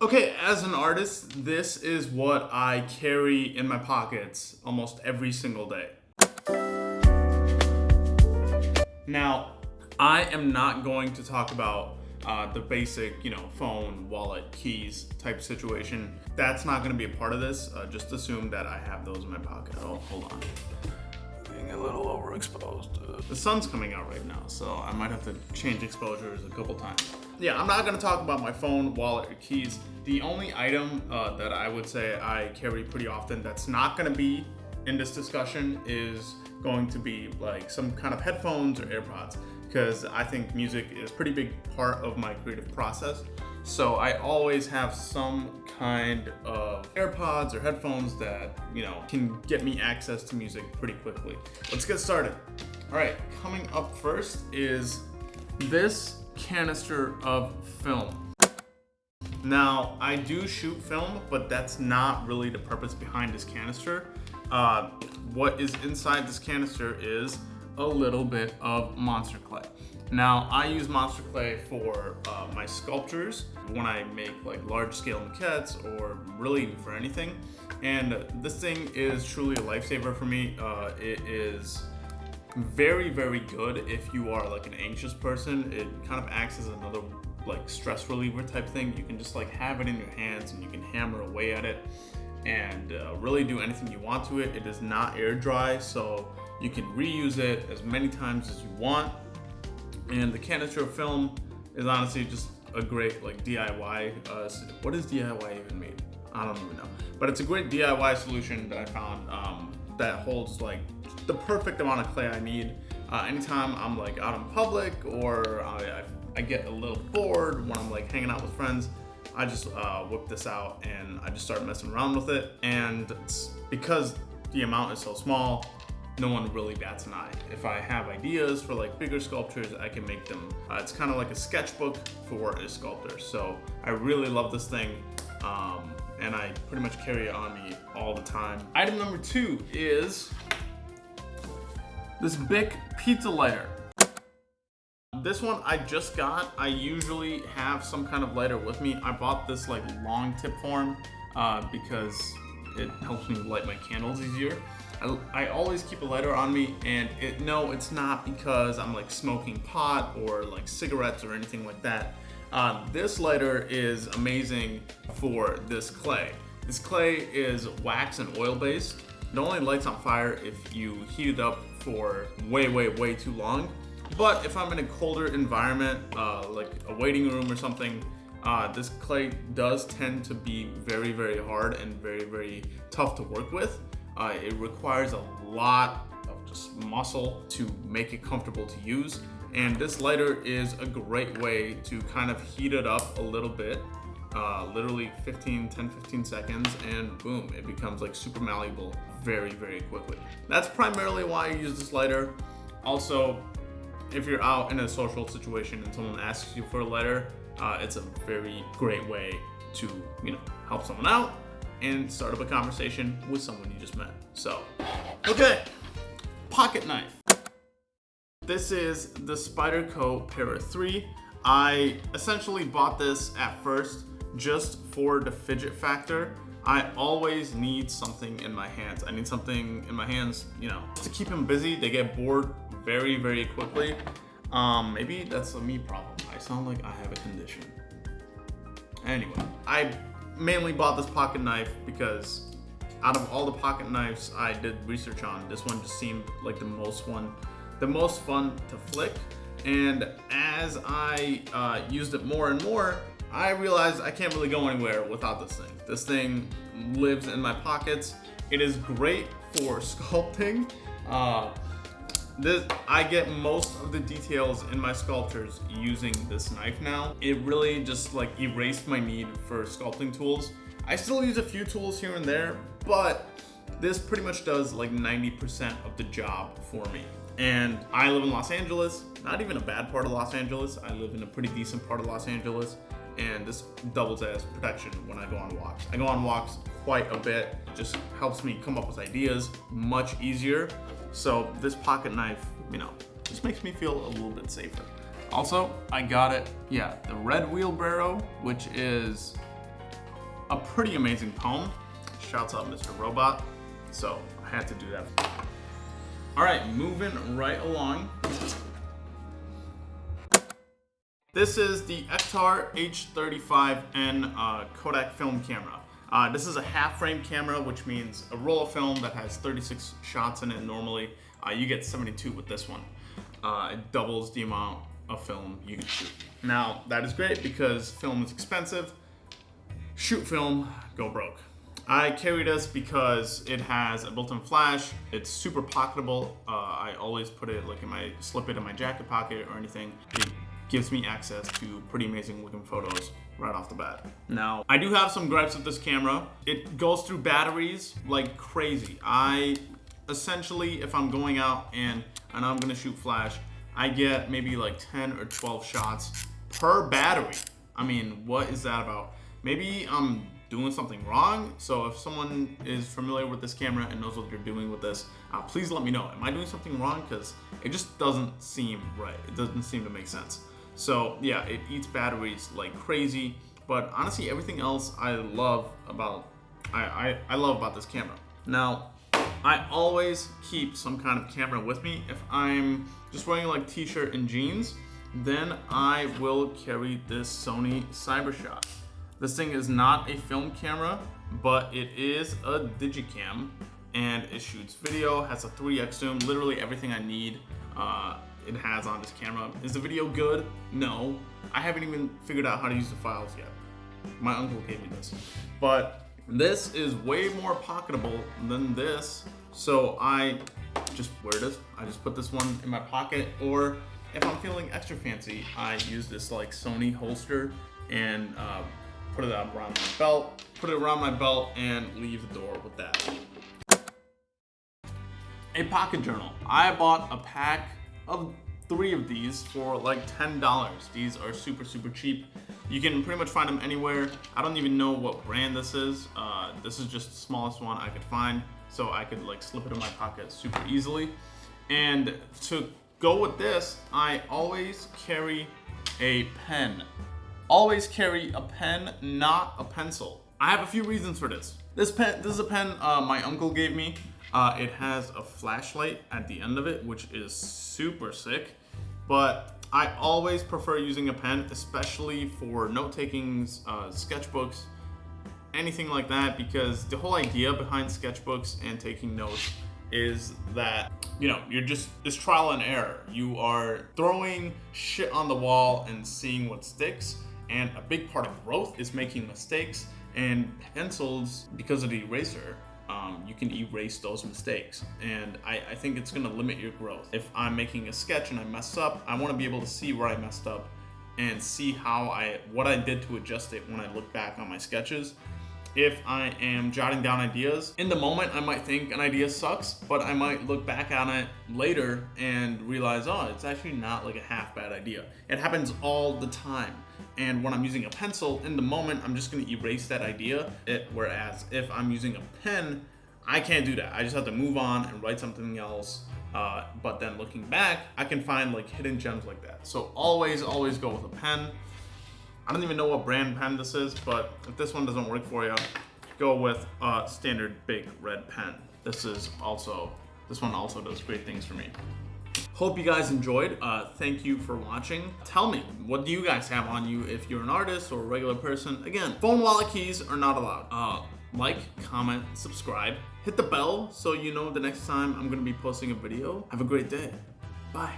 Okay, as an artist, this is what I carry in my pockets almost every single day. Now, I am not going to talk about the basic, phone, wallet, keys type situation. That's not going to be a part of this. Just assume that I have those in my pocket. Oh, hold on. Being a little overexposed. The sun's coming out right now, so I might have to change exposures a couple times. Yeah, I'm not going to talk about my phone, wallet, or keys. The only item that I would say I carry pretty often that's not going to be in this discussion is going to be like some kind of headphones or AirPods, because I think music is a pretty big part of my creative process. So I always have some kind of AirPods or headphones that, can get me access to music pretty quickly. Let's get started. All right, coming up first is this canister of film. Now, I do shoot film, but that's not really the purpose behind this canister. What is inside this canister is a little bit of monster clay. Now, I use monster clay for my sculptures when I make like large scale maquettes or really for anything. And this thing is truly a lifesaver for me. It is very, very good if you are like an anxious person. It kind of acts as another like stress reliever type thing. You can just like have it in your hands and you can hammer away at it and really do anything you want to it. It is not air dry, so you can reuse it as many times as you want. And the canister of film is honestly just a great like DIY. What does DIY even mean? I don't even know. But it's a great DIY solution that I found that holds like the perfect amount of clay I need. Anytime I'm like out in public or I get a little bored when I'm like hanging out with friends, I just whip this out and I just start messing around with it. And it's because the amount is so small, no one really bats an eye. If I have ideas for like bigger sculptures, I can make them. It's kind of like a sketchbook for a sculptor. So I really love this thing. And I pretty much carry it on me all the time. Item number 2 is this Bic pizza lighter. This one I just got. I usually have some kind of lighter with me. I bought this like long tip form because it helps me light my candles easier. I always keep a lighter on me, and no, it's not because I'm like smoking pot or like cigarettes or anything like that. This lighter is amazing for this clay. This clay is wax and oil based. It only lights on fire if you heat it up for way too long. But if I'm in a colder environment, like a waiting room or something, this clay does tend to be very hard and very tough to work with. It requires a lot of just muscle to make it comfortable to use. And this lighter is a great way to kind of heat it up a little bit, literally 10-15 seconds, and boom, it becomes like super malleable very quickly. That's primarily why I use this lighter. Also, if you're out in a social situation and someone asks you for a lighter, it's a very great way to, help someone out and start up a conversation with someone you just met. So, okay, pocket knife. This is the Spyderco Para 3. I essentially bought this at first just for the fidget factor. I always need something in my hands. I need something in my hands, to keep them busy. They get bored very quickly. Maybe that's a me problem. I sound like I have a condition. Anyway, I mainly bought this pocket knife because out of all the pocket knives I did research on, this one just seemed like the most fun to flick. And as I used it more and more, I realized I can't really go anywhere without this thing. This thing lives in my pockets. It is great for sculpting. I get most of the details in my sculptures using this knife now. It really just like erased my need for sculpting tools. I still use a few tools here and there, but this pretty much does like 90% of the job for me. And I live in Los Angeles, not even a bad part of Los Angeles. I live in a pretty decent part of Los Angeles, and this doubles as protection when I go on walks. I go on walks quite a bit. It just helps me come up with ideas much easier. So this pocket knife, just makes me feel a little bit safer. Also, I got it, the red wheelbarrow, which is a pretty amazing poem. Shouts out Mr. Robot. So I had to do that. All right, moving right along. This is the Ektar H35N Kodak film camera. This is a half frame camera, which means a roll of film that has 36 shots in it normally. You get 72 with this one. It doubles the amount of film you can shoot. Now, that is great because film is expensive. Shoot film, go broke. I carry this because it has a built-in flash. It's super pocketable. I always put it like slip it in my jacket pocket or anything. It gives me access to pretty amazing looking photos right off the bat. Now, I do have some gripes with this camera. It goes through batteries like crazy. Essentially, if I'm going out and I'm gonna shoot flash, I get maybe like 10 or 12 shots per battery. I mean, what is that about? Maybe I'm doing something wrong. So if someone is familiar with this camera and knows what you're doing with this, please let me know. Am I doing something wrong? Because it just doesn't seem right. It doesn't seem to make sense. So yeah, it eats batteries like crazy. But honestly, everything else I love about this camera. Now, I always keep some kind of camera with me. If I'm just wearing like t-shirt and jeans, then I will carry this Sony CyberShot. This thing is not a film camera, but it is a digicam, and it shoots video, has a 3x zoom, literally everything I need it has on this camera. Is the video good? No. I haven't even figured out how to use the files yet. My uncle gave me this. But this is way more pocketable than this, so I just wear this. I just put this one in my pocket, or if I'm feeling extra fancy, I use this like Sony holster and put it around my belt, and leave the door with that. A pocket journal. I bought a pack of 3 of these for like $10. These are super cheap. You can pretty much find them anywhere. I don't even know what brand this is. This is just the smallest one I could find, so I could like slip it in my pocket super easily. And to go with this, I always carry a pen. Always carry a pen, not a pencil. I have a few reasons for this. This is a pen my uncle gave me. It has a flashlight at the end of it, which is super sick. But I always prefer using a pen, especially for note-takings, sketchbooks, anything like that, because the whole idea behind sketchbooks and taking notes is that, you know, it's trial and error. You are throwing shit on the wall and seeing what sticks, and a big part of growth is making mistakes, and pencils, because of the eraser, you can erase those mistakes, and I think it's gonna limit your growth. If I'm making a sketch and I mess up, I wanna be able to see where I messed up and see what I did to adjust it when I look back on my sketches. If I am jotting down ideas, in the moment I might think an idea sucks, but I might look back on it later and realize, oh, it's actually not like a half bad idea. It happens all the time. And when I'm using a pencil, in the moment, I'm just gonna erase that idea. Whereas if I'm using a pen, I can't do that. I just have to move on and write something else. But then looking back, I can find like hidden gems like that. So always go with a pen. I don't even know what brand pen this is, but if this one doesn't work for you, go with a standard big red pen. This one also does great things for me. Hope you guys enjoyed. Thank you for watching. Tell me, what do you guys have on you if you're an artist or a regular person? Again, phone wallet keys are not allowed. Like, comment, subscribe, hit the bell so you know the next time I'm gonna be posting a video. Have a great day. Bye.